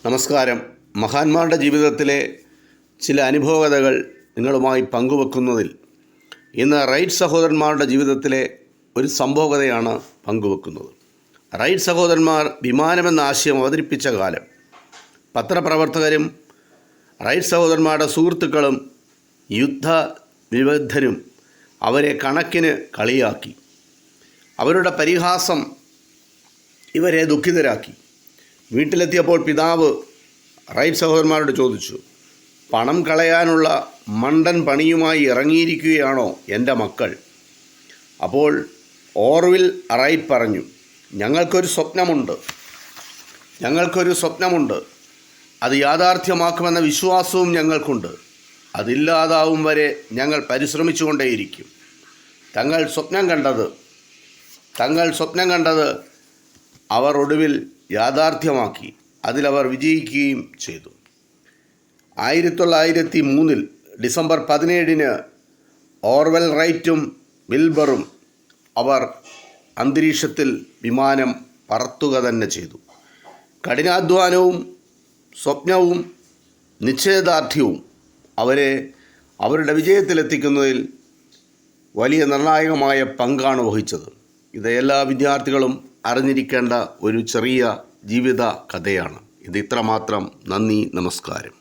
നമസ്കാരം. മഹാന്മാരുടെ ജീവിതത്തിലെ ചില അനുഭവകഥകൾ നിങ്ങളുമായി പങ്കുവെക്കുന്നതിൽ ഇന്ന് റൈറ്റ് സഹോദരന്മാരുടെ ജീവിതത്തിലെ ഒരു സംഭവകഥയാണ് പങ്കുവെക്കുന്നത്. റൈറ്റ് സഹോദരന്മാർ വിമാനമെന്ന ആശയം അവതരിപ്പിച്ച കാലം പത്രപ്രവർത്തകരും റൈറ്റ് സഹോദരന്മാരുടെ സുഹൃത്തുക്കളും യുദ്ധ വിദഗ്ധരും അവരെ കണക്കിന് കളിയാക്കി. അവരുടെ പരിഹാസം ഇവരെ ദുഃഖിതരാക്കി. വീട്ടിലെത്തിയപ്പോൾ പിതാവ് റൈറ്റ് സഹോദരന്മാരോട് ചോദിച്ചു, പണം കളയാനുള്ള മണ്ടൻ പണിയുമായി ഇറങ്ങിയിരിക്കുകയാണോ എൻ്റെ മക്കൾ? അപ്പോൾ ഓർവിൽ റൈറ്റ് പറഞ്ഞു, ഞങ്ങൾക്കൊരു സ്വപ്നമുണ്ട്. അത് യാഥാർത്ഥ്യമാക്കുമെന്ന വിശ്വാസവും ഞങ്ങൾക്കുണ്ട്. അതില്ലാതാവും വരെ ഞങ്ങൾ പരിശ്രമിച്ചുകൊണ്ടേയിരിക്കും. തങ്ങൾ സ്വപ്നം കണ്ടത് അവർ ഒടുവിൽ യാഥാർത്ഥ്യമാക്കി. അതിലവർ വിജയിക്കുകയും ചെയ്തു. 1903 ഡിസംബർ 17 ഓർവെൽ റൈറ്റും വിൽബറും അവർ അന്തരീക്ഷത്തിൽ വിമാനം പറത്തുക തന്നെ ചെയ്തു. കഠിനാധ്വാനവും സ്വപ്നവും നിശ്ചയദാർഢ്യവും അവരെ അവരുടെ വിജയത്തിലെത്തിക്കുന്നതിൽ വലിയ നിർണായകമായ പങ്കാണ് വഹിച്ചത്. ഇത് എല്ലാ വിദ്യാർത്ഥികളും അറിഞ്ഞിരിക്കേണ്ട ഒരു ചെറിയ ജീവിത കഥയാണ്. ഇത് ഇത്രമാത്രം. നന്ദി, നമസ്കാരം.